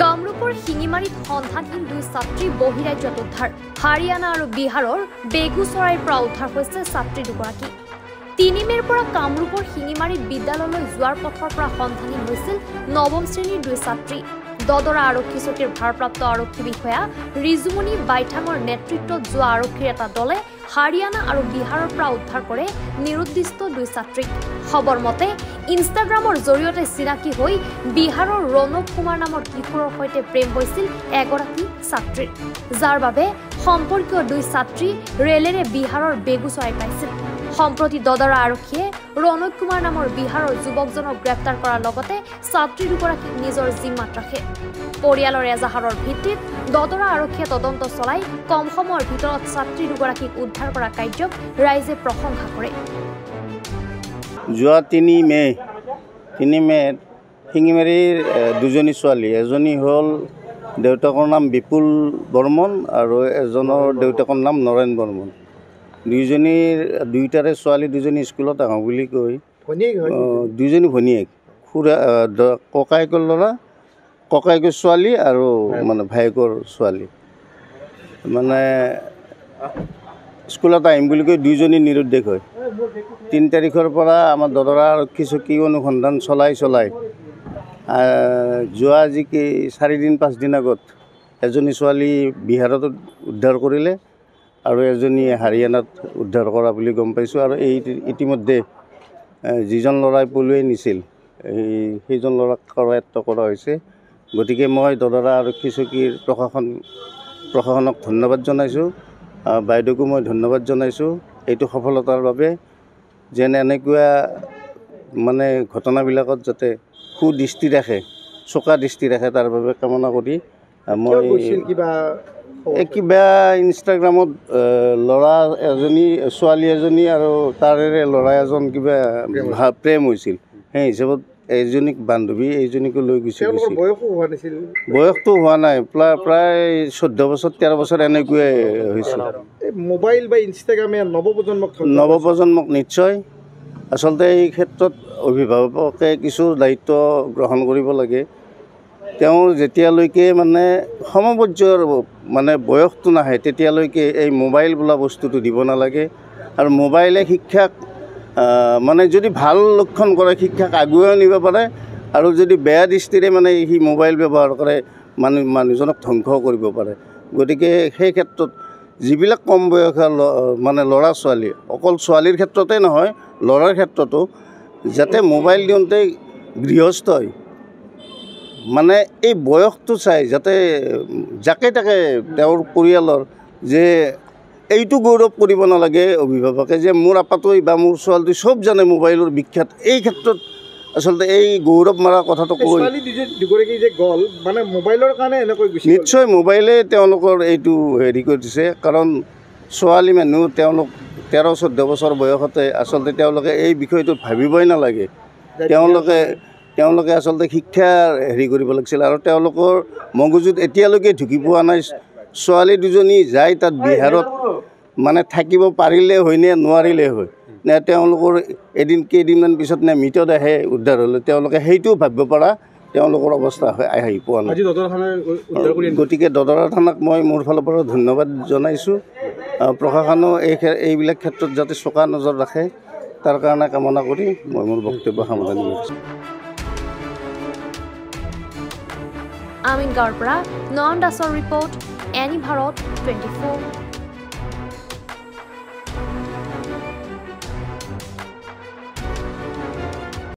কামৰূপৰ শিঙিমাৰীত সন্ধানহীন দুই ছাত্ৰী বহিৰাজ্যত উদ্ধাৰ। হাৰিয়ানা আৰু বিহাৰৰ বেগুচৰাইৰ পৰা উদ্ধাৰ হৈছে ছাত্ৰী দুগৰাকী। ৩ মে'ৰ পৰা কামৰূপৰ শিঙিমাৰীত বিদ্যালয়লৈ যোৱাৰ পথৰ পৰা সন্ধানহীন হৈছিল ৯ম শ্ৰেণীৰ দুই ছাত্ৰী। দদৰা আৰক্ষী চকীৰ ভাৰপ্ৰাপ্ত আৰক্ষী বিষয়া ৰিজুমণি বাইঠাঙৰ নেতৃত্বত যোৱা আৰক্ষীৰ এটা দলে হাৰিয়ানা আৰু বিহাৰৰ পৰা উদ্ধাৰ কৰে নিৰুদ্দিষ্ট দুই ছাত্ৰীক। খবৰ মতে ইনষ্টাগ্ৰামৰ জৰিয়তে চিনাকি হৈ বিহাৰৰ ৰণক কুমাৰ নামৰ কিশোৰৰ সৈতে প্ৰেম হৈছিল এগৰাকী ছাত্ৰীৰ, যাৰ বাবে সম্পৰ্কীয় দুই ছাত্ৰী ৰেলেৰে বিহাৰৰ বেগুচৰাই পাইছিল। সম্প্ৰতি দদৰা আৰক্ষীয়ে ৰণক কুমাৰ নামৰ বিহাৰৰ যুৱকজনক গ্ৰেপ্তাৰ কৰাৰ লগতে ছাত্ৰী দুগৰাকীক নিজৰ জিম্মাত ৰাখে। পৰিয়ালৰ এজাহাৰৰ ভিত্তিত দদৰা আৰক্ষীয়ে তদন্ত চলাই কম সময়ৰ ভিতৰত ছাত্ৰী দুগৰাকীক উদ্ধাৰ কৰা কাৰ্যক ৰাইজে প্ৰশংসা কৰে। যোৱা ৩ মে'ত শিঙিমাৰীৰ দুজনী ছোৱালী, এজনী হ'ল দেউতাকৰ নাম বিপুল বৰ্মন আৰু এজনৰ দেউতাকৰ নাম নৰেন বৰ্মন। দুয়োটাৰে ছোৱালী দুজনী স্কুলত আহোঁ বুলি কৈ দুইজনী ভনীয়েক, খুৰা ককায়েকৰ ল'ৰা, ককায়েকৰ ছোৱালী আৰু মানে ভায়েকৰ ছোৱালী, মানে স্কুলত আহিম বুলি কৈ দুইজনী নিৰুদ্দেশ হয়। ৩ তাৰিখৰ পৰা আমাৰ দদৰা আৰক্ষী চকী অনুসন্ধান চলাই যোৱা আজি ৪-৫ দিন আগত এজনী ছোৱালী বিহাৰত উদ্ধাৰ কৰিলে আৰু এজনী হাৰিয়ানাত উদ্ধাৰ কৰা বুলি গম পাইছোঁ। আৰু ইতিমধ্যে যিজন ল'ৰাই পলুৱাই নিছিল সেইজন ল'ৰাক কৰায়ত্ব কৰা হৈছে। গতিকে মই দদৰা আৰক্ষী চকীৰ প্ৰশাসনক ধন্যবাদ জনাইছোঁ, বাইদেউকো মই ধন্যবাদ জনাইছোঁ এইটো সফলতাৰ বাবে। যেন এনেকুৱা মানে ঘটনাবিলাকত যাতে সুদৃষ্টি ৰাখে, চোকা দৃষ্টি ৰাখে, তাৰ বাবে কামনা কৰি মই কিবা ইনষ্টাগ্ৰামত ছোৱালী এজনী আৰু তাৰে ল'ৰা এজন কিবা প্ৰেম হৈছিল, সেই হিচাপত এজনীক বান্ধৱী এইজনীকো লৈ গৈছিল। বয়সটো হোৱা নাই, প্ৰায় ১৪ বছৰ ১৩ বছৰ এনেকুৱাই হৈছিল। মোবাইল বা ইনষ্টাগ্ৰামে নৱপ্ৰজন্মক নিশ্চয় আচলতে এই ক্ষেত্ৰত অভিভাৱকে কিছু দায়িত্ব গ্ৰহণ কৰিব লাগে। তেওঁ যেতিয়ালৈকে মানে সমপৰ্যায়ৰ মানে বয়সটো নাহে তেতিয়ালৈকে এই মোবাইল বোলা বস্তুটো দিব নালাগে। আৰু মোবাইলে শিক্ষাক মানে যদি ভাল লক্ষণ কৰে শিক্ষাক আগুৱাই নিব পাৰে, আৰু যদি বেয়া দৃষ্টিৰে মানে সি মোবাইল ব্যৱহাৰ কৰে মানুহজনক ধ্বংস কৰিব পাৰে। গতিকে সেই ক্ষেত্ৰত যিবিলাক কম বয়সীয়া মানে ল'ৰা ছোৱালী, অকল ছোৱালীৰ ক্ষেত্ৰতে নহয় ল'ৰাৰ ক্ষেত্ৰতো যাতে মোবাইল দিওঁতে গৃহস্থই মানে এই বয়সটো চাই যাতে যাকে তাকে তেওঁৰ পৰিয়ালৰ যে এইটো গৌৰৱ কৰিব নালাগে অভিভাৱকে যে মোৰ আপাটোই বা মোৰ ছোৱালীটোৱে চব জানে মোবাইলৰ বিখ্যাত। এই ক্ষেত্ৰত আচলতে এই গৌৰৱ মাৰা কথাটো কৈ নিশ্চয় মোবাইলে তেওঁলোকৰ এইটো হেৰি কৰি দিছে। কাৰণ ছোৱালী মানুহ তেওঁলোক ১৩-১৪ বছৰ বয়সতে আচলতে তেওঁলোকে এই বিষয়টোত ভাবিবই নালাগে। তেওঁলোকে আচলতে শিক্ষাৰ হেৰি কৰিব লাগিছিল। আৰু তেওঁলোকৰ মগজুত এতিয়ালৈকে ঢুকি পোৱা নাই ছোৱালী দুজনী যাই তাত বিহাৰত মানে থাকিব পাৰিলে হয় নে নোৱাৰিলে হয়, নে তেওঁলোকৰ কেইদিনমান পিছত নে মৃতদেহে উদ্ধাৰ হ'লে, তেওঁলোকে সেইটোও ভাবিব পৰা তেওঁলোকৰ অৱস্থা আহি পোৱা নাই। গতিকে দদৰা থানাক মই মোৰ ফালৰ পৰা ধন্যবাদ জনাইছোঁ। প্ৰশাসনেও এইবিলাক ক্ষেত্ৰত যাতে চোকা নজৰ ৰাখে তাৰ কাৰণে কামনা কৰি মই মোৰ বক্তব্য সামৰণি মাৰিছোঁ। আমিন গাঁৱৰ পৰা নয়ন দাসৰ ৰিপৰ্ট, এনি ভাৰত 24।